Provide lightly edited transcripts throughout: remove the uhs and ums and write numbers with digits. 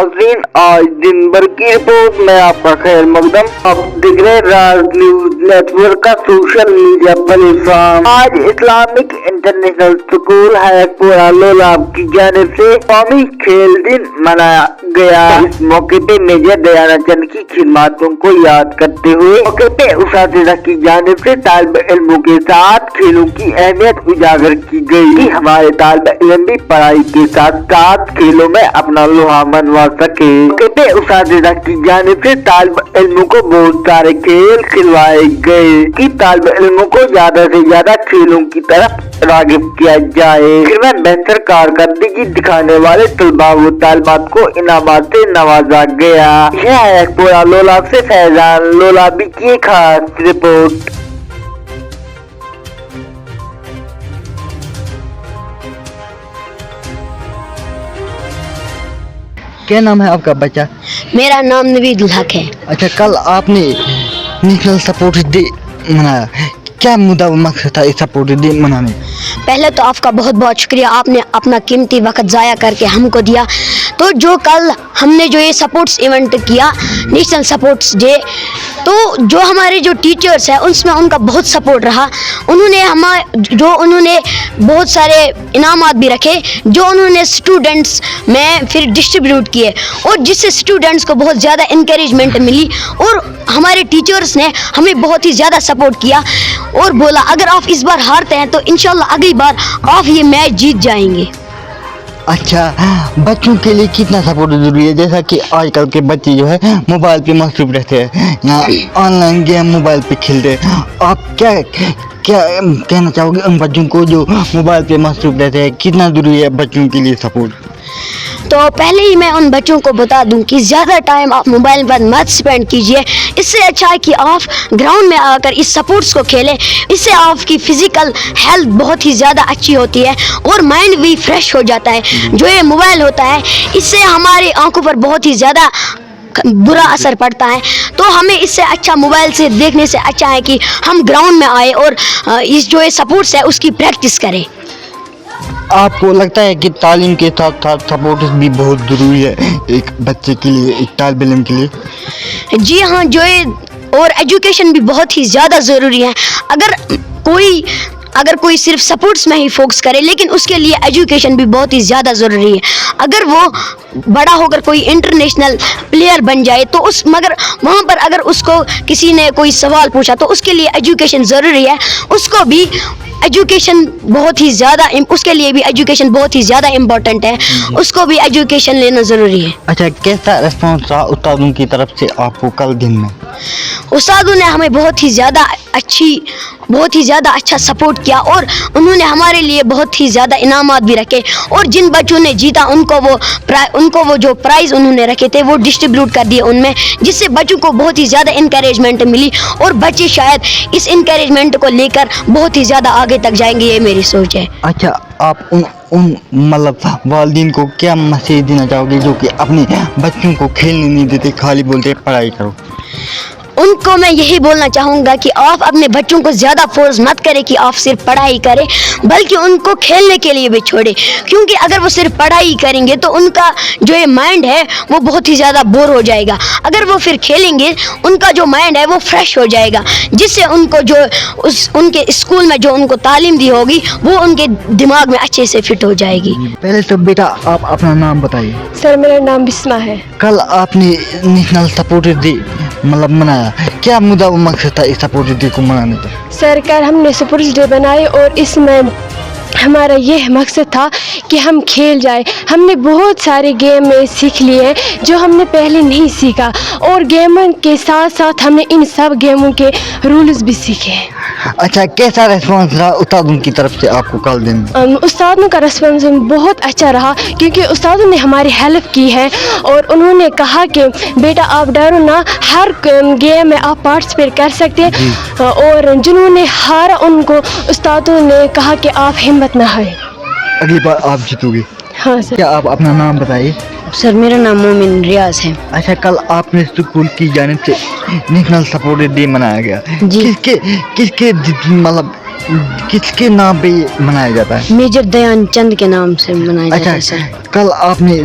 नाज़रीन, आज दिन भर की रिपोर्ट में आपका खैर मकदम। अब दिख रहे राज न्यूज नेटवर्क का सोशल मीडिया प्लेटफॉर्म। आज इस्लामिक इंटरनेशनल स्कूल हैकपुरा लोलाब की जानिब से कौमी खेल दिन मनाया गया। इस मौके पे मेजर दयानंद की खिदमतों को याद करते हुए मौके पे उस्तादिज़ा की जानिब से तालिब इल्मों के साथ खेलों की अहमियत उजागर की गई कि हमारे तालिब इल्म भी पढ़ाई के साथ साथ खेलों में अपना लोहा मनवा सके। मौके पे उस्तादिज़ा की जानिब से तालिब इल्मों को बहुत सारे खेल खिलवाए गए कि तालिब इल्मों को ज्यादा से ज्यादा खेलों की तरफ रागिब किया जाए। में बेहतर कारकर्दगी दिखाने वाले तलबा व तालिबात को इनामात से नवाजा गया। यह है पूरा लोलाब से फैजान लोलाबी की खास रिपोर्ट। क्या नाम है आपका बच्चा? मेरा नाम नवीदुल हक है। अच्छा, कल आपने नेशनल सपोर्ट डे मनाया, क्या मुद्दा व मकसद था इस सपोर्ट डे मनाने? पहले तो आपका बहुत बहुत शुक्रिया, आपने अपना कीमती वक्त ज़ाया करके हमको दिया। तो जो कल हमने जो ये सपोर्ट्स इवेंट किया, नेशनल सपोर्ट्स डे, तो जो हमारे जो टीचर्स हैं उसमें उनका बहुत सपोर्ट रहा। उन्होंने बहुत सारे इनामात भी रखे जो उन्होंने स्टूडेंट्स में फिर डिस्ट्रीब्यूट किए, और जिससे स्टूडेंट्स को बहुत ज़्यादा इंकरेजमेंट मिली। और हमारे टीचर्स ने हमें बहुत ही ज़्यादा सपोर्ट किया और बोला अगर आप इस बार हारते हैं तो इंशाल्लाह अगली बार आप ये मैच जीत जाएंगे। अच्छा, बच्चों के लिए कितना सपोर्ट जरूरी है? जैसा कि आजकल के बच्चे जो है मोबाइल पे मसरूफ रहते हैं या ऑनलाइन गेम मोबाइल पे खेलते हैं, आप क्या कहना चाहोगे उन बच्चों को जो मोबाइल पे मसरूफ रहते हैं? कितना जरूरी है बच्चों के लिए सपोर्ट? तो पहले ही मैं उन बच्चों को बता दूं कि ज़्यादा टाइम आप मोबाइल पर मत स्पेंड कीजिए। इससे अच्छा है कि आप ग्राउंड में आकर इस सपोर्ट्स को खेलें। इससे आपकी फ़िज़िकल हेल्थ बहुत ही ज़्यादा अच्छी होती है और माइंड भी फ्रेश हो जाता है। जो ये मोबाइल होता है इससे हमारी आंखों पर बहुत ही ज़्यादा बुरा असर पड़ता है। तो हमें इससे अच्छा, मोबाइल से देखने से अच्छा है कि हम ग्राउंड में आए और इस जो ये सपोर्ट्स है उसकी प्रैक्टिस करें। आपको लगता है कि तालीम के साथ साथ सपोर्ट भी बहुत ज़रूरी है एक बच्चे के लिए, एक तालिब इल्म के लिए? जी हाँ, जो ये और एजुकेशन भी बहुत ही ज़्यादा ज़रूरी है। अगर कोई सिर्फ सपोर्ट्स में ही फोकस करे, लेकिन उसके लिए एजुकेशन भी बहुत ही ज़्यादा ज़रूरी है। अगर वो बड़ा होकर कोई इंटरनेशनल प्लेयर बन जाए तो मगर वहाँ पर अगर उसको किसी ने कोई सवाल पूछा तो उसके लिए एजुकेशन ज़रूरी है। उसके लिए भी एजुकेशन बहुत ही ज़्यादा इम्पोर्टेंट है। उसको भी एजुकेशन लेना ज़रूरी है। अच्छा, कैसा रिस्पॉन्स रहा उस्तादों की तरफ से आपको कल दिन में? उस्तादों ने हमें बहुत ही ज़्यादा अच्छा सपोर्ट किया और उन्होंने हमारे लिए बहुत ही ज़्यादा इनामात भी रखे। और जिन बच्चों ने जीता उनको वो जो प्राइज़ उन्होंने रखे थे वो डिस्ट्रीब्यूट कर दिए उनमें, जिससे बच्चों को बहुत ही ज़्यादा इंकरेजमेंट मिली और बच्चे शायद इस इंकरेजमेंट को लेकर बहुत ही ज़्यादा आगे तक जाएंगे, ये मेरी सोच है। अच्छा, आप उन मतलब वालिदैन को क्या मैसेज देना चाहोगे जो कि अपने बच्चों को खेलने नहीं देते, खाली बोलते पढ़ाई करो? उनको मैं यही बोलना चाहूँगा कि आप अपने बच्चों को ज़्यादा फोर्स मत करें कि आप सिर्फ पढ़ाई करें, बल्कि उनको खेलने के लिए भी छोड़ें। क्योंकि अगर वो सिर्फ पढ़ाई करेंगे तो उनका जो ये माइंड है वो बहुत ही ज़्यादा बोर हो जाएगा। अगर वो फिर खेलेंगे उनका जो माइंड है वो फ्रेश हो जाएगा, जिससे उनको उनके स्कूल में जो उनको तालीम दी होगी वो उनके दिमाग में अच्छे से फिट हो जाएगी। पहले तो बेटा आप अपना नाम बताइए। सर, मेरा नाम बिस्मा है। कल आपने नेशनल सपोर्ट डे मनाया, क्या मुद्दा व मकसद था इस सपोर्ट डे को मनाने का? सर, कल हमने सपोर्ट्स डे बनाए और इसमें हमारा यह मकसद था कि हम खेल जाए। हमने बहुत सारे गेम सीख लिए हैं जो हमने पहले नहीं सीखा, और गेमों के साथ साथ हमने इन सब गेमों के रूल्स भी सीखे हैं। अच्छा, कैसा रेस्पॉन्स रहा उस्तादों की तरफ से आपको कल दिन में? उस्तादों का रेस्पॉन्स बहुत अच्छा रहा, क्योंकि उस्तादों ने हमारी हेल्प की है और उन्होंने कहा कि बेटा आप डरो ना, हर गेम में आप पार्टिसिपेट कर सकते हैं। और जिन्होंने हारा उनको उस्तादों ने कहा कि आप हिम्मत ना हारें, अगली बार आप जीतोगे। हाँ सर। क्या आप अपना नाम बताइए? सर, मेरा नाम मोमिन रियाज है। अच्छा, कल आपने स्कूल की जानिब से नेशनल सपोर्ट डे मनाया गया जी। किसके नाम पे मनाया जाता है? मेजर दयानचंद के नाम से मनाया जाता है। अच्छा, कल आपने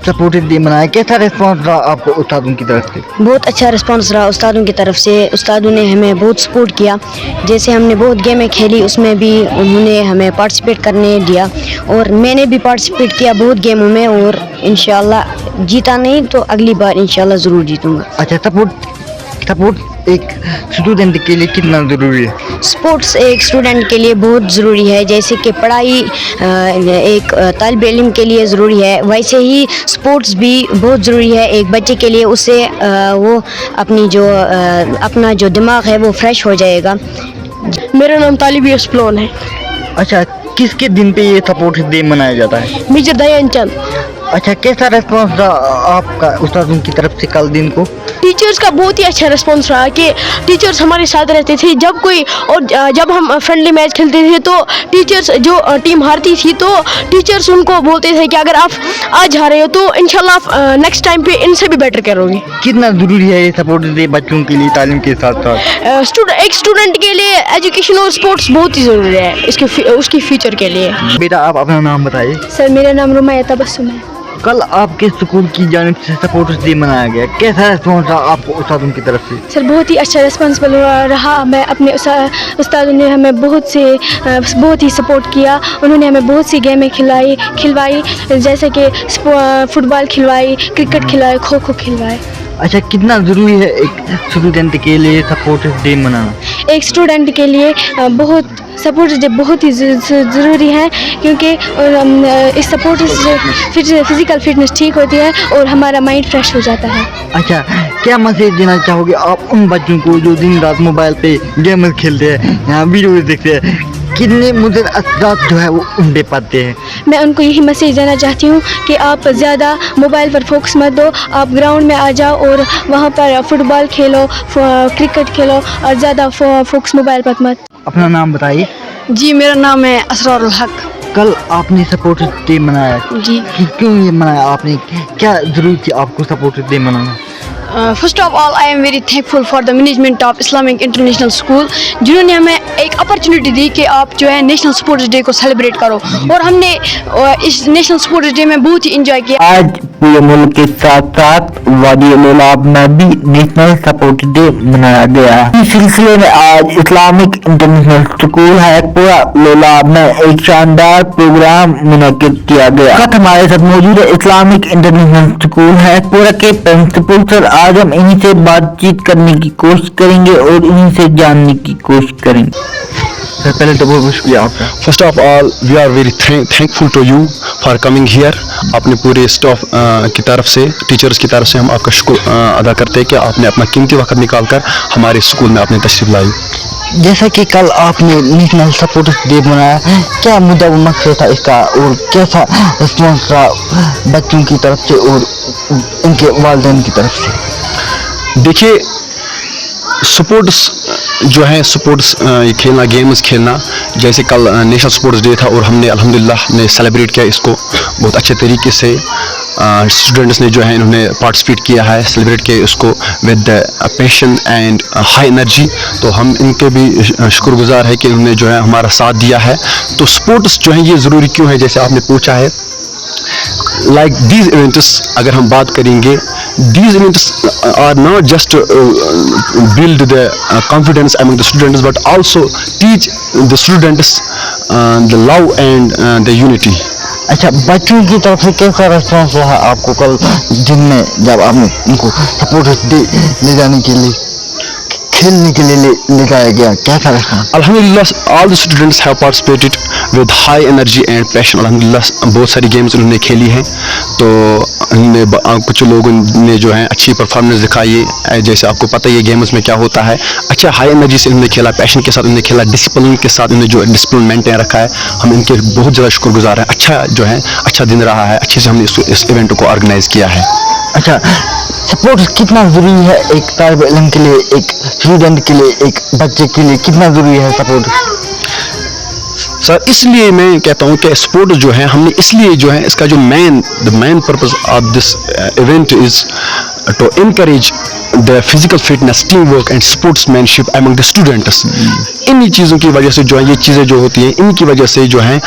सपोर्ट डे मनाया, कैसा रिस्पॉन्स रहा आपको उस्तादों की तरफ से? बहुत अच्छा रिस्पांस रहा उस्तादों की तरफ से। उस्तादों ने हमें बहुत सपोर्ट किया। जैसे हमने बहुत गेमें खेली उसमें भी उन्होंने हमें पार्टिसिपेट करने दिया और मैंने भी पार्टिसिपेट किया बहुत गेमों में और इंशाल्लाह जीता नहीं तो अगली बार इंशाल्लाह ज़रूर जीतूँगा। अच्छा, सपोर्ट एक स्टूडेंट के लिए कितना ज़रूरी है? स्पोर्ट्स एक स्टूडेंट के लिए बहुत ज़रूरी है। जैसे कि पढ़ाई एक तालिब इल्म के लिए ज़रूरी है, वैसे ही स्पोर्ट्स भी बहुत ज़रूरी है एक बच्चे के लिए। उससे वो अपना जो दिमाग है वो फ्रेश हो जाएगा। मेरा नाम तालिब यसप्लोन है। अच्छा, किसके दिन पे ये सपोर्ट डे मनाया जाता है? मेजर दयानचंद। अच्छा, कैसा रिस्पॉन्स रहा आपका उस्तादों की तरफ से कल दिन को? टीचर्स का बहुत ही अच्छा रिस्पॉन्स रहा कि टीचर्स हमारे साथ रहते थे जब हम फ्रेंडली मैच खेलते थे तो टीचर्स जो टीम हारती थी तो टीचर्स उनको बोलते थे कि अगर आप आज हारे हो तो इंशाल्लाह नेक्स्ट टाइम पे इनसे भी बेटर करोगे। कितना ज़रूरी है ये सपोर्ट डे बच्चों के लिए तालीम के साथ साथ? एक स्टूडेंट के लिए एजुकेशन और स्पोर्ट्स बहुत ही ज़रूरी है उसकी फ्यूचर के लिए। बेटा, आप अपना नाम बताइए। सर, मेरा नाम रुमैया तबस्सुम है। कल आपके स्कूल की जानिब से सपोर्ट डे मनाया गया, कैसा रिस्पॉन्स रहा आपको उस्तादों की तरफ से? सर, बहुत ही अच्छा रिस्पॉन्सिबल रहा। मैं अपने उस्तादों ने हमें बहुत ही सपोर्ट किया। उन्होंने हमें बहुत सी गेमें खिलवाई जैसे कि फुटबॉल खिलवाई, क्रिकेट खिलवाई, खो खो खिलवाए। अच्छा, कितना ज़रूरी है एक स्टूडेंट के लिए सपोर्ट डे मनाना? एक स्टूडेंट के लिए सपोर्ट डे बहुत ही ज़रूरी है क्योंकि इस सपोर्ट से फिज़िकल फिटनेस ठीक होती है और हमारा माइंड फ्रेश हो जाता है। अच्छा, क्या मैसेज देना चाहोगे आप उन बच्चों को जो दिन रात मोबाइल पे गेम खेलते हैं, यहाँ वीडियो देखते हैं, कितने मुझे असरात जो है वो उन पे पाते हैं? मैं उनको यही मैसेज देना चाहती हूँ कि आप ज़्यादा मोबाइल पर फोकस मत दो, आप ग्राउंड में आ जाओ और वहाँ पर फुटबॉल खेलो, क्रिकेट खेलो और ज़्यादा फोकस मोबाइल पर मत। अपना नाम बताइए। जी, मेरा नाम है असरारुल हक। कल आपने सपोर्ट डे मनाया जी। क्यों ये मनाया आपने? क्या ज़रूरत थी आपको सपोर्ट डे मनाना? First of all I am very thankful for the management of Islamic international school जिन्होंने हमें एक अपॉर्चुनिटी दी कि आप जो है नेशनल स्पोर्ट्स डे को सेलिब्रेट करो और हमने इस नेशनल स्पोर्ट्स डे में बहुत ही इंजॉय किया। आज पूरे मुल्क के साथ साथ वादी लोलाब में भी नेशनल सपोर्ट डे मनाया गया। इस सिलसिले में आज इस्लामिक इंटरनेशनल स्कूल हैकपुरा लोलाब में एक शानदार प्रोग्राम मुनक्किद किया गया। हमारे साथ मौजूद है इस्लामिक इंटरनेशनल स्कूल हैकपुरा के प्रिंसिपल सर। आज हम इन्हीं से बातचीत करने की कोशिश करेंगे और इन्हीं से जानने की कोशिश करेंगे। सर, पहले तो बहुत शुक्रिया आपका। First of all we are very thankful to you for coming here. अपने पूरे स्टाफ की तरफ से, टीचर्स की तरफ से हम आपका शुक्र अदा करते हैं कि आपने अपना कीमती वक्त निकालकर हमारे स्कूल में आपने तशरीफ लाई। जैसा कि कल आपने नेशनल सपोर्ट डे मनाया, क्या मुद्दा व मकसद था इसका और कैसा रिस्पॉन्स रहा बच्चों की तरफ से और इनके वालिदैन की तरफ से? देखिए, स्पोर्ट्स जो है, स्पोर्ट्स खेलना, गेम्स खेलना, जैसे कल नेशनल स्पोर्ट्स डे था और हमने अल्हम्दुलिल्लाह ने सेलिब्रेट किया इसको बहुत अच्छे तरीके से। स्टूडेंट्स ने जो है इन्होंने पार्टिसिपेट किया है, सेलिब्रेट किया इसको with passion and high energy. तो हम इनके भी शुक्रगुजार है कि इन्होंने जो है हमारा साथ दिया है। तो स्पोर्ट्स जो है ये ज़रूरी क्यों है, जैसे आपने पूछा है, लाइक दीज इवेंट्स अगर हम बात करेंगे, these events are not just build the confidence among the students but also teach the students the love and the unity. अच्छा, बच्चों की तरफ से कैसा रिस्पॉन्स रहा आपको कल दिन में जब आपने उनको सपोर्ट डे ले जाने के लिए, खेलने के लिए ले जाया गया, कैसा रहा? अल्हम्दुलिल्लाह all the students have participated with high energy and passion. अल्हम्दुलिल्लाह बहुत सारी गेम्स उन्होंने खेली हैं। तो कुछ लोगों ने जो है अच्छी परफॉर्मेंस दिखाई है। जैसे आपको पता है ये गेम्स में क्या होता है, अच्छा हाई एनर्जी से इन्होंने खेला, पैशन के साथ इन्होंने खेला, डिसिप्लिन के साथ इन्होंने जो डिसिप्लिन मेंटेन रखा है। हम इनके बहुत ज़्यादा शुक्रगुजार हैं। अच्छा जो है, अच्छा दिन रहा है, अच्छे से हमने इस इवेंट को ऑर्गेनाइज किया है। अच्छा, सपोर्ट कितना ज़रूरी है एक तालिब इल्म के लिए, एक स्टूडेंट के लिए, एक बच्चे के लिए कितना ज़रूरी है सपोर्ट? सर, इसलिए मैं कहता हूँ कि स्पोर्ट जो है हमने इसलिए जो है इसका जो the main purpose of this event is to encourage the physical fitness, teamwork and sportsmanship among the students. इन्हीं चीज़ों की वजह से जो है ये चीज़ें जो होती हैं इनकी वजह से जो है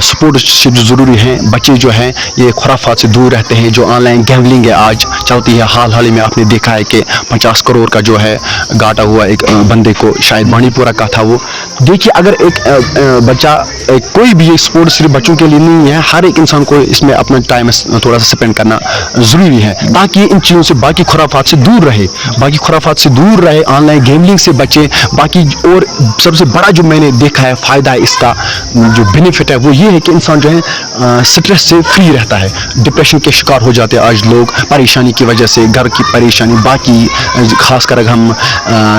स्पोर्ट्सशिप जो ज़रूरी है, बच्चे जो हैं ये खुराफात से दूर रहते हैं. जो ऑनलाइन गैम्बलिंग है आज चलती है, हाल ही में आपने देखा है कि 50 करोड़ का जो है घाटा हुआ एक बंदे को, शायद बानीपुरा का था वो. देखिए अगर एक बच्चा कोई भी ये स्पोर्ट्स सिर्फ बच्चों के लिए नहीं है, हर एक इंसान को इसमें अपना टाइम थोड़ा सा स्पेंड करना ज़रूरी है ताकि इन चीज़ों से बाकी खुराफात से दूर रहे, ऑनलाइन गैम्बलिंग से बचे. बाकी और सबसे बड़ा जो मैंने देखा है फ़ायदा है इसका, जो बेनिफिट है वो ये है कि इंसान जो है स्ट्रेस से फ्री रहता है. डिप्रेशन के शिकार हो जाते हैं आज लोग परेशानी की वजह से, घर की परेशानी, बाकी खासकर अगर हम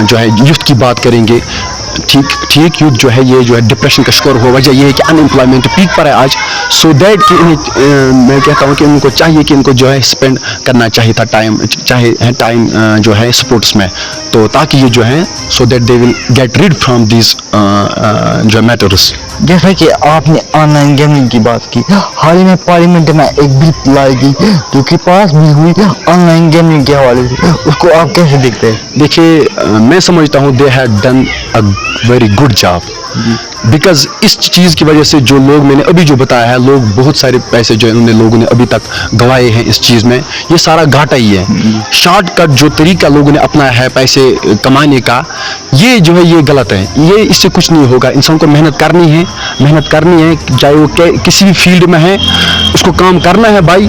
जो है यूथ की बात करेंगे, ठीक यूथ जो है ये जो है डिप्रेशन का शिकार हुआ. वजह ये है कि अनएम्प्लॉयमेंट पीक पर है आज. सो दैट कि इन्हें मैं कहता हूँ कि उनको चाहिए कि इनको जो है स्पेंड करना चाहिए था टाइम जो है स्पोर्ट्स में, तो ताकि ये जो है so that they will get rid from this जो मैटर्स. जैसा कि आपने ऑनलाइन गेमिंग की बात की, हाल ही में पार्लियामेंट में एक बिल लाई गई जो कि पास भी हुई ऑनलाइन गेमिंग के हवाले से, उसको आप कैसे देखते हैं? देखिए मैं समझता हूँ they had done a very good job, because इस चीज़ की वजह से जो लोग मैंने अभी जो बताया है, लोग बहुत सारे पैसे जो है लोगों ने अभी तक गंवाए हैं इस चीज़ में, ये सारा घाटा ही है. शॉर्टकट जो तरीका लोगों ने अपनाया है पैसे कमाने का, ये जो है ये गलत है. ये इससे कुछ नहीं होगा. इंसान को मेहनत करनी है, चाहे वो किसी भी फील्ड में है, उसको काम करना है भाई,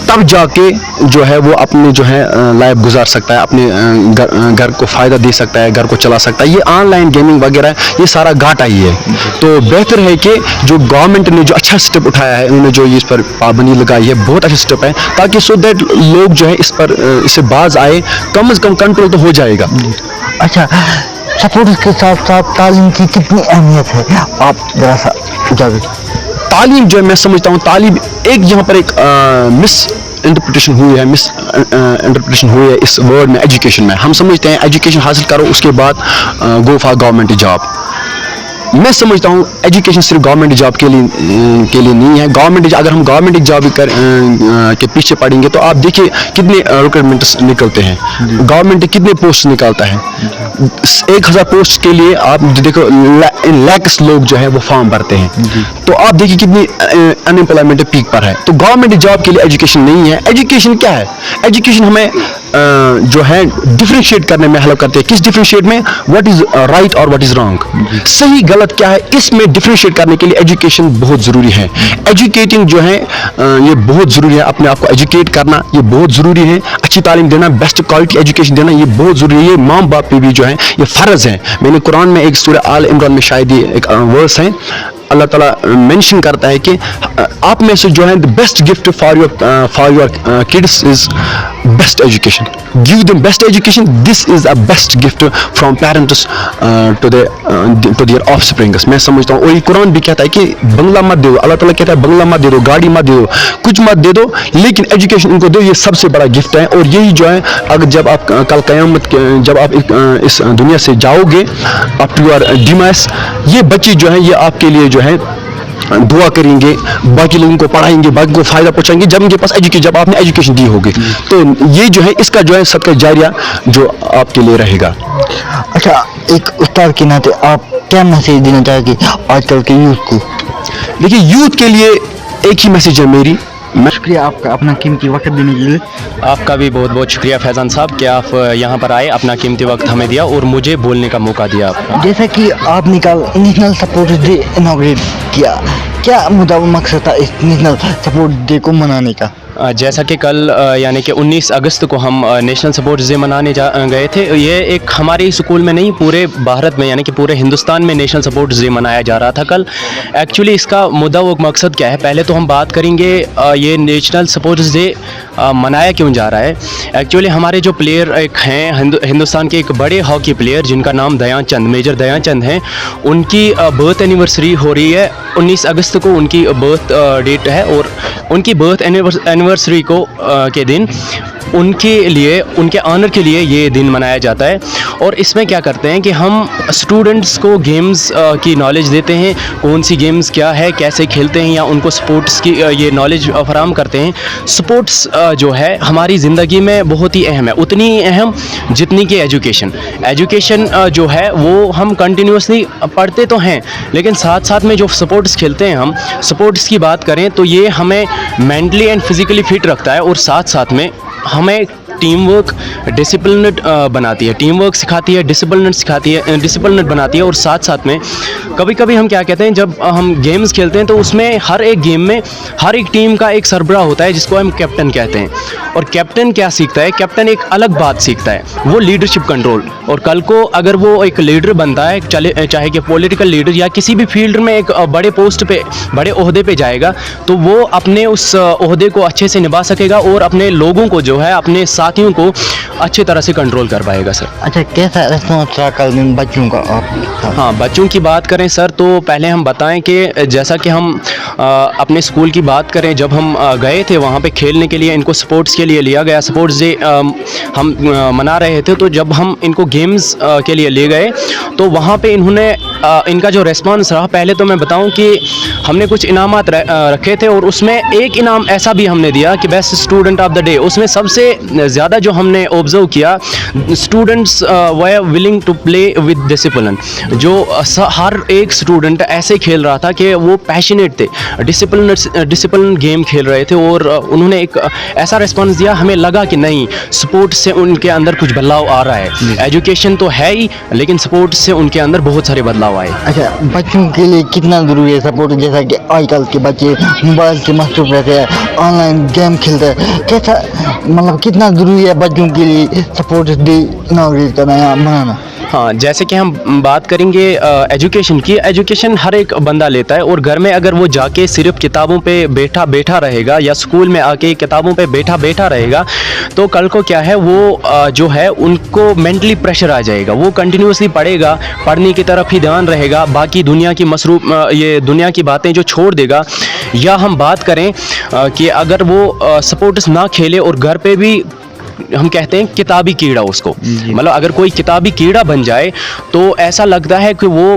तब जाके जो है वो अपने जो है लाइफ गुजार सकता है, अपने घर को फ़ायदा दे सकता है, घर को चला सकता है. ये ऑनलाइन गेमिंग वगैरह ये सारा घाटा ही है. तो बेहतर है कि जो गवर्नमेंट ने जो अच्छा स्टेप उठाया है, उन्होंने जो इस पर पाबंदी लगाई है, बहुत अच्छा स्टेप है, ताकि सो दैट लोग जो है इस पर इससे बाज आए, कम से कम कंट्रोल तो हो जाएगा. अच्छा, सपोर्ट्स के साथ साथ तालीम की कितनी अहमियत है, आप जरा सा उजागर. तालीम जो है मैं समझता हूँ तालीम एक यहाँ पर एक मिस इंटरप्रिटेशन हुई है इस वर्ड में, एजुकेशन में. हम समझते हैं एजुकेशन हासिल करो उसके बाद गो फॉर गवर्नमेंट जॉब. मैं समझता हूँ एजुकेशन सिर्फ गवर्नमेंट जॉब के लिए नहीं है. अगर हम गवर्नमेंट जॉब के पीछे पड़ेंगे तो आप देखिए कितने रिक्रूटमेंट्स निकलते हैं, गवर्नमेंट कितने पोस्ट निकालता है. 1000 पोस्ट के लिए आप देखो लैक्स लोग जो है वो फॉर्म भरते हैं. तो आप देखिए कितनी अनएम्प्लॉयमेंट पीक पर है. तो गवर्नमेंट जॉब के लिए एजुकेशन नहीं है. एजुकेशन क्या है? एजुकेशन हमें जो है डिफरेंशिएट करने में हेल्प करते हैं. किस डिफरेंशिएट में? व्हाट इज राइट और व्हाट इज रॉन्ग, सही गलत क्या है, इसमें डिफरेंशिएट करने के लिए एजुकेशन बहुत ज़रूरी है. एजुकेटिंग जो है ये बहुत ज़रूरी है. अपने आप को एजुकेट करना ये बहुत ज़रूरी है. अच्छी तालीम देना, बेस्ट क्वालिटी एजुकेशन देना ये बहुत ज़रूरी है. ये माँ बाप पे भी जो है ये फ़र्ज़ है. मैंने कुरान में एक सूरह आल इमरान में शायद ये एक वर्स है, अल्लाह ताला मेंशन करता है कि आप में से जो है the best gift for your kids is best education. Give them best education. This is a best gift from parents to their offsprings. मैं समझता हूँ. और ये कुरान भी कहता है कि बंगला मत दो. अल्लाह ताला कहता है बंगला मत दे दो, गाड़ी मत दे दो, कुछ मत दे दो, लेकिन एजुकेशन इनको दो. ये सबसे बड़ा गिफ्ट है. और यही जो है अगर जब आप कल क़यामत जब आप इस दुनिया से जाओगे अप टू योर डिमाइस, ये बच्चे जो है ये आपके लिए जो है दुआ करेंगे, बाकी लोगों को पढ़ाएंगे, बाकी को फ़ायदा पहुंचाएंगे जब उनके पास जब आपने एजुकेशन दी होगी. तो ये जो है इसका जो है सदका जारिया जो आपके लिए रहेगा. अच्छा, एक उस्ताद के नाते आप क्या मैसेज देना चाहेंगे आजकल के यूथ को? देखिए यूथ के लिए एक ही मैसेज है मेरी. शुक्रिया आपका अपना कीमती वक्त देने के लिए. आपका भी बहुत बहुत शुक्रिया फैज़ान साहब कि आप यहाँ पर आए, अपना कीमती वक्त हमें दिया और मुझे बोलने का मौका दिया आपका. जैसा कि आपने कल नेशनल सपोर्ट्स डे इनॉग्रेट किया, क्या मुद्दा मकसद था इस नेशनल सपोर्ट डे को मनाने का? जैसा कि कल यानी कि 19 अगस्त को हम नेशनल सपोर्ट्स डे मनाने गए थे. ये एक हमारे स्कूल में नहीं, पूरे भारत में यानी कि पूरे हिंदुस्तान में नेशनल सपोर्ट्स डे मनाया जा रहा था कल. एक्चुअली इसका मुद्दा व मकसद क्या है, पहले तो हम बात करेंगे ये नेशनल सपोर्ट्स डे मनाया क्यों जा रहा है. एक्चुअली हमारे जो प्लेयर एक हैं हिंदुस्तान के एक बड़े हॉकी प्लेयर जिनका नाम दयाचंद, मेजर दयाचंद हैं, उनकी बर्थ एनिवर्सरी हो रही है. 19 अगस्त को उनकी बर्थ डेट है और उनकी बर्थ एनिवर्सरी को के दिन उनके लिए, उनके ऑनर के लिए ये दिन मनाया जाता है। और इसमें क्या करते हैं कि हम स्टूडेंट्स को गेम्स की नॉलेज देते हैं, कौन सी गेम्स क्या है, कैसे खेलते हैं, या उनको स्पोर्ट्स की ये नॉलेज फराहम करते हैं। स्पोर्ट्स जो है हमारी ज़िंदगी में बहुत ही अहम है, उतनी ही अहम जितनी कि एजुकेशन। एजुकेशन जो है वो हम कंटिन्यूसली पढ़ते तो हैं, लेकिन साथ साथ में जो स्पोर्ट्स खेलते हैं, हम स्पोर्ट्स की बात करें तो ये हमें मेंटली एंड फिज़िकली फिट रखता है, और साथ साथ में हमें टीम वर्क डिसिप्लिनड बनाती है, टीम वर्क सिखाती है, डिसिप्लिनड सिखाती है, डिसिप्लिनड बनाती है। और साथ साथ में कभी कभी हम क्या कहते हैं, जब हम गेम्स खेलते हैं तो उसमें हर एक गेम में हर एक टीम का एक सरबराह होता है जिसको हम कैप्टन कहते हैं। और कैप्टन क्या सीखता है, कैप्टन एक अलग बात सीखता है, वो लीडरशिप कंट्रोल। और कल को अगर वो एक लीडर बनता है, चाहे कि पॉलिटिकल लीडर या किसी भी फील्ड में एक बड़े पोस्ट पे, बड़े ओहदे पे जाएगा, तो वो अपने उस ओहदे को अच्छे से निभा सकेगा और अपने लोगों को जो है, अपने साथियों को अच्छे तरह से कंट्रोल कर पाएगा सर। अच्छा, कैसा रेस्पॉन्स रहा कल दिन बच्चों का आप? हाँ, बच्चों की बात करें सर, तो पहले हम बताएं कि जैसा कि हम अपने स्कूल की बात करें, जब हम गए थे वहाँ पे खेलने के लिए, इनको स्पोर्ट्स के लिए लिया गया, स्पोर्ट्स डे हम मना रहे थे, तो जब हम इनको गेम्स के लिए ले गए तो वहाँ पे इन्होंने इनका जो रेस्पॉन्स रहा, पहले तो मैं बताऊं कि हमने कुछ इनामात रखे थे, और उसमें एक इनाम ऐसा भी हमने दिया कि best student of the day. उसमें सबसे ज़्यादा जो हमने ऑब्जर्व किया, students were willing to play with discipline. जो हर एक स्टूडेंट ऐसे खेल रहा था कि वो पैशनेट थे, डिसिप्लिन गेम खेल रहे थे, और उन्होंने एक ऐसा रिस्पॉन्स दिया, हमें लगा कि नहीं, स्पोर्ट्स से उनके अंदर कुछ बदलाव आ रहा है। एजुकेशन तो है ही, लेकिन स्पोर्ट्स से उनके अंदर बहुत सारे बदलाव आए। अच्छा, बच्चों के लिए कितना ज़रूरी है सपोर्ट? जैसा कि आजकल के बच्चे मोबाइल से मसरूफ रहते हैं, ऑनलाइन गेम खेलते हैं, कैसा मतलब कितना ज़रूरी है बच्चों के लिए सपोर्ट डे इनॉग्रेट करना या मनाना? हाँ, जैसे कि हम बात करेंगे एजुकेशन की, एजुकेशन हर एक बंदा लेता है, और घर में अगर वो जाके सिर्फ किताबों पे बैठा रहेगा, या स्कूल में आके किताबों पे बैठा रहेगा, तो कल को क्या है, वो जो है उनको मेंटली प्रेशर आ जाएगा। वो कंटिन्यूसली पढ़ेगा, पढ़ने की तरफ ही ध्यान रहेगा, बाकी दुनिया की ये दुनिया की बातें जो छोड़ देगा। या हम बात करें कि अगर वो स्पोर्ट्स ना खेले और घर पे भी, हम कहते हैं किताबी कीड़ा उसको, मतलब अगर कोई किताबी कीड़ा बन जाए तो ऐसा लगता है कि वो